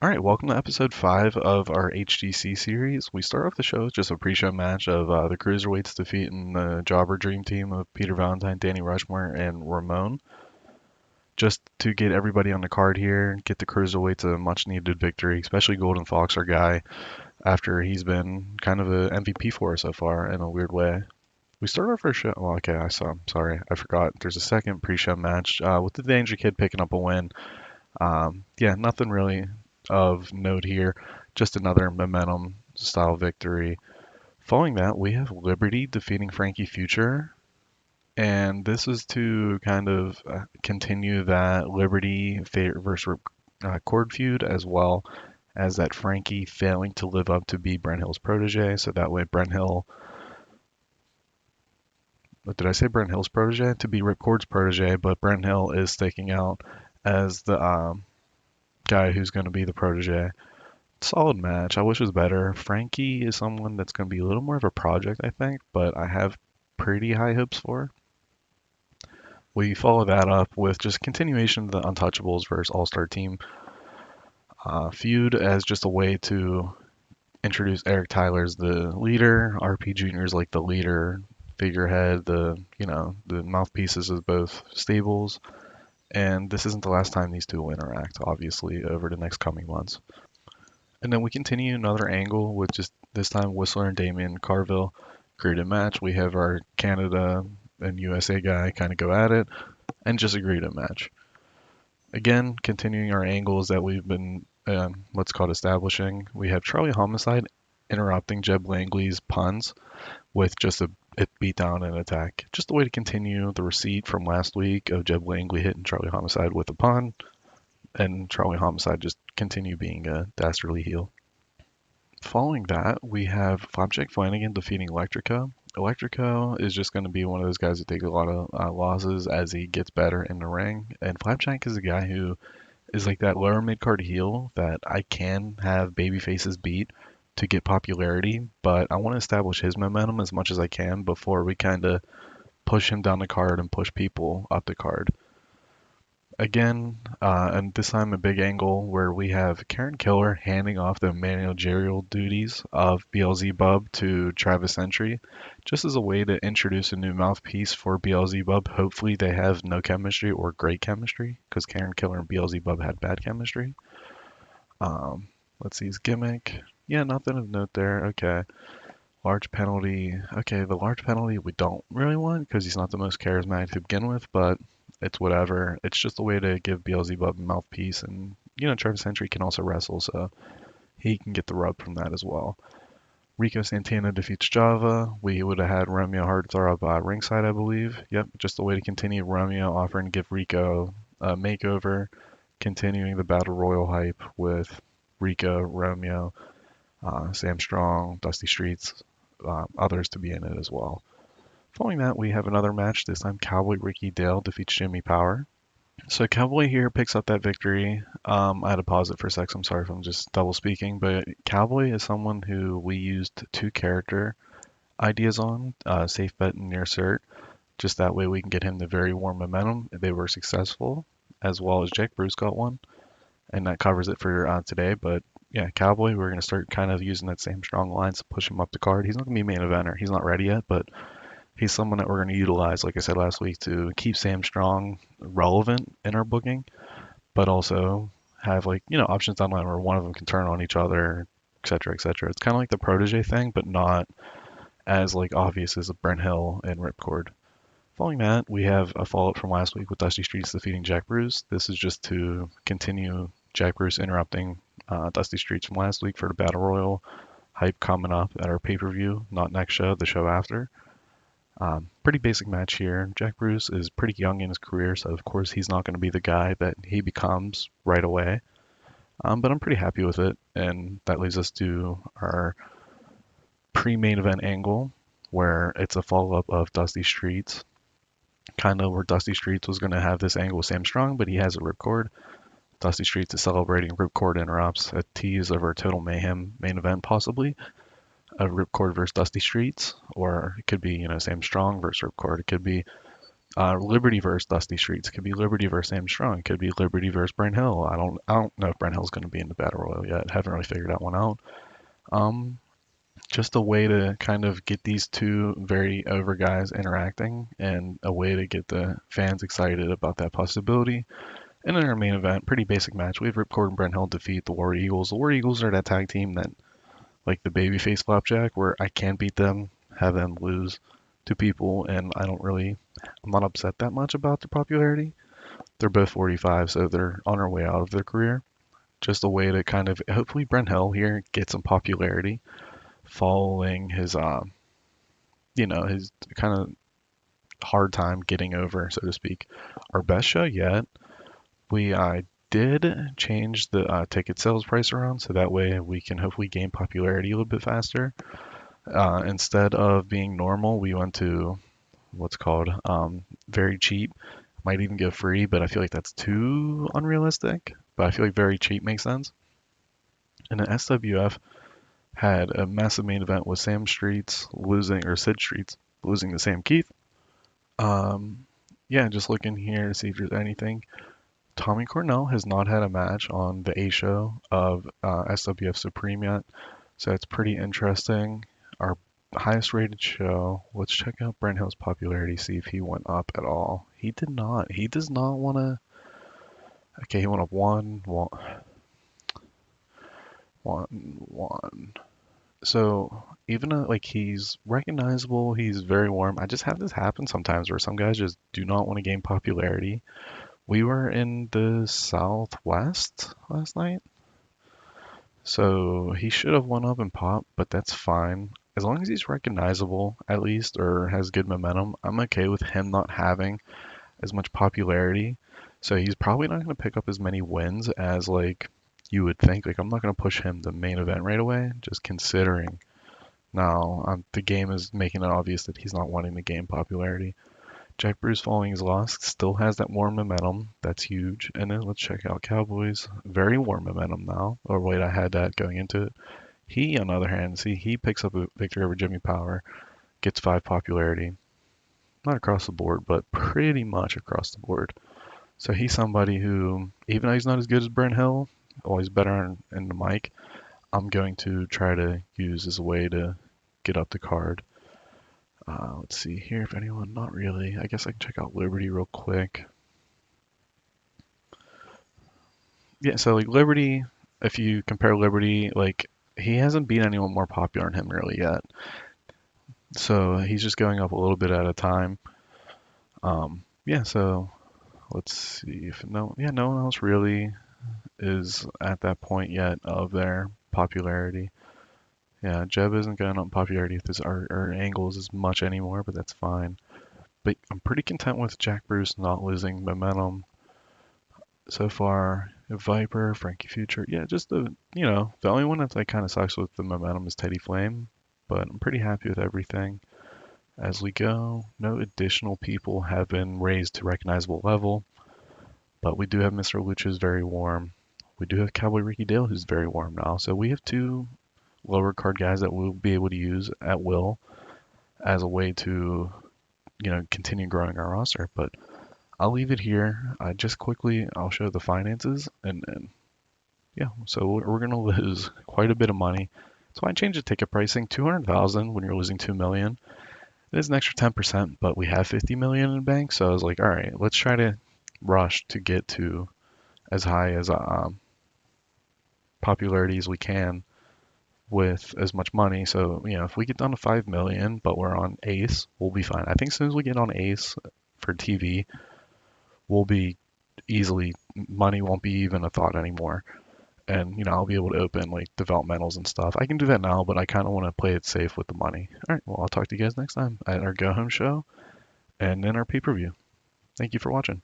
All right, welcome to episode 5 of our HGC series. We start off the show with just a pre-show match of the Cruiserweights defeating the Jobber Dream Team of Peter Valentine, Danny Rushmore, and Ramon. Just to get everybody on the card here, get the Cruiserweights a much-needed victory, especially Golden Fox, our guy, after he's been kind of a MVP for us so far in a weird way. We start our first show. Well, okay, I'm sorry, I forgot. There's a second pre-show match with the Danger Kid picking up a win. Yeah, nothing really of note here. Just another momentum style victory. Following that, we have Liberty defeating Frankie Future. And this is to kind of continue that Liberty versus Cord feud, as well as that Frankie failing to live up to be Brent Hill's protege. So that way, Brent Hill, did I say Brent Hill's protege? To be Ripcord's protege, but Brent Hill is sticking out as the guy who's going to be the protege. Solid match. I wish it was better. Frankie is someone that's going to be a little more of a project, I think, but I have pretty high hopes for. We follow that up with just continuation of the Untouchables versus All-Star Team feud as just a way to introduce Eric Tyler as the leader, RP Jr. is like the leader, figurehead, the mouthpieces of both stables. And this isn't the last time these two will interact, obviously, over the next coming months. And then we continue another angle with just this time Whistler and Damien Carville create a match. We have our Canada and USA guy kind of go at it and just agree to a match. Again, continuing our angles that we've been, let's call it establishing. We have Charlie Homicide interrupting Jeb Langley's puns with just a beatdown and attack. Just a way to continue the receipt from last week of Jeb Langley hitting Charlie Homicide with a pun, and Charlie Homicide just continue being a dastardly heel. Following that, we have Flapjack Flanagan defeating Electrico. Electrico is just going to be one of those guys that take a lot of losses as he gets better in the ring. And Flapjack is a guy who is like that lower mid card heel that I can have baby faces beat to get popularity, but I want to establish his momentum as much as I can before we kind of push him down the card and push people up the card. Again, and this time a big angle where we have Karen Killer handing off the managerial duties of BLZ Bubb to Travis Sentry, just as a way to introduce a new mouthpiece for BLZ Bubb. Hopefully they have no chemistry or great chemistry, because Karen Killer and BLZ Bubb had bad chemistry. Let's see his gimmick. Yeah, nothing of note there. Okay. Large penalty. Okay, the large penalty we don't really want because he's not the most charismatic to begin with, but it's whatever. It's just a way to give Beelzebub a mouthpiece, and Travis Sentry can also wrestle, so he can get the rub from that as well. Rico Santana defeats Java. We would have had Romeo Hart throw up ringside, I believe. Yep, just a way to continue Romeo offering to give Rico a makeover, continuing the Battle Royal hype with Rico, Romeo, Sam Strong, Dusty Streets, others to be in it as well. Following that, we have another match. This time, Cowboy Ricky Dale defeats Jimmy Power. So Cowboy here picks up that victory. I had to pause it for a sec. I'm sorry if I'm just double speaking, but Cowboy is someone who we used two character ideas on, safe bet and near cert. Just that way we can get him the very warm momentum. They were successful, as well as Jack Bruce got one, and that covers it for today. But yeah, Cowboy, we're going to start kind of using that same strong lines to push him up the card. He's not going to be a main eventer. He's not ready yet, but he's someone that we're going to utilize, like I said last week, to keep Sam Strong relevant in our booking, but also have options down the line where one of them can turn on each other, etc., etc. It's kind of like the protege thing, but not as obvious as a Brent Hill and Ripcord. Following that, we have a follow-up from last week with Dusty Streets defeating Jack Bruce. This is just to continue Jack Bruce interrupting Dusty Streets from last week for the Battle Royal hype coming up at our pay-per-view, not next show, the show after. Pretty basic match here. Jack Bruce is pretty young in his career, so of course he's not going to be the guy that he becomes right away. But I'm pretty happy with it, and that leads us to our pre-main event angle, where it's a follow-up of Dusty Streets. Kind of where Dusty Streets was going to have this angle with Sam Strong, but he has a ripcord. Dusty Streets is celebrating ripcord interrupts, a tease of our Total Mayhem main event possibly. A Ripcord versus Dusty Streets, or it could be, Sam Strong versus Ripcord. It could be Liberty versus Dusty Streets. Could be Liberty versus Sam Strong. Could be Liberty versus Brent Hill. I don't know if Brent Hill's going to be in the battle royal yet. Haven't really figured that one out. Um, just a way to kind of get these two very over guys interacting, and a way to get the fans excited about that possibility. And in our main event, pretty basic match. We have Ripcord and Brent Hill defeat the War Eagles. The War Eagles are that tag team that, like the babyface flapjack, where I can beat them, have them lose to people, and I'm not upset that much about their popularity. They're both 45, so they're on their way out of their career. Just a way to kind of hopefully Brent Hill here get some popularity following his kind of hard time getting over, so to speak. Our best show yet. We did change the ticket sales price around so that way we can hopefully gain popularity a little bit faster. Instead of being normal, we went to what's called very cheap. Might even go free, but I feel like that's too unrealistic. But I feel like very cheap makes sense. And then SWF had a massive main event with Sid Streets losing to Sam Keith. Yeah, just looking here to see if there's anything. Tommy Cornell has not had a match on the A show of SWF Supreme yet, so it's pretty interesting. Our highest rated show. Let's check out Brent Hill's popularity, see if he went up at all. He did not. He does not want to. Okay, he went up one. So even though like he's recognizable, he's very warm. I just have this happen sometimes where some guys just do not want to gain popularity. We were in the Southwest last night, so he should have won up and popped, but that's fine. As long as he's recognizable, at least, or has good momentum, I'm okay with him not having as much popularity. So he's probably not going to pick up as many wins as like you would think. Like I'm not going to push him to main event right away, just considering now the game is making it obvious that he's not wanting to gain popularity. Jack Bruce following his loss still has that warm momentum. That's huge. And then let's check out Cowboys. Very warm momentum now. Or wait, I had that going into it. He, on the other hand, see, he picks up a victory over Jimmy Power, gets 5 popularity. Not across the board, but pretty much across the board. So he's somebody who, even though he's not as good as Brent Hill, always better in the mic, I'm going to try to use as a way to get up the card. Let's see here if anyone, not really. I guess I can check out Liberty real quick. Yeah, so like Liberty, if you compare Liberty, like he hasn't beat anyone more popular than him really yet. So he's just going up a little bit at a time. Yeah, so let's see if no one else really is at that point yet of their popularity. Yeah, Jeb isn't going up in popularity with our angles as much anymore, but that's fine. But I'm pretty content with Jack Bruce not losing momentum so far. Viper, Frankie Future, yeah, just the only one that like kind of sucks with the momentum is Teddy Flame, but I'm pretty happy with everything as we go. No additional people have been raised to recognizable level, but we do have Mr. Luch who's very warm. We do have Cowboy Ricky Dale who's very warm now, so we have 2 lower card guys that we'll be able to use at will as a way to continue growing our roster. But I'll leave it here. Just quickly, I'll show the finances, and yeah, so we're gonna lose quite a bit of money. So I changed the ticket pricing. 200,000 when you're losing 2 million. It is an extra 10%, but we have 50 million in the bank. So I was like, all right, let's try to rush to get to as high as popularity as we can with as much money. So, if we get down to 5 million, but we're on Ace, we'll be fine. I think as soon as we get on Ace for TV, we'll be money won't be even a thought anymore. And, I'll be able to open like developmentals and stuff. I can do that now, but I kind of want to play it safe with the money. All right, well, I'll talk to you guys next time at our Go Home show and then our pay-per-view. Thank you for watching.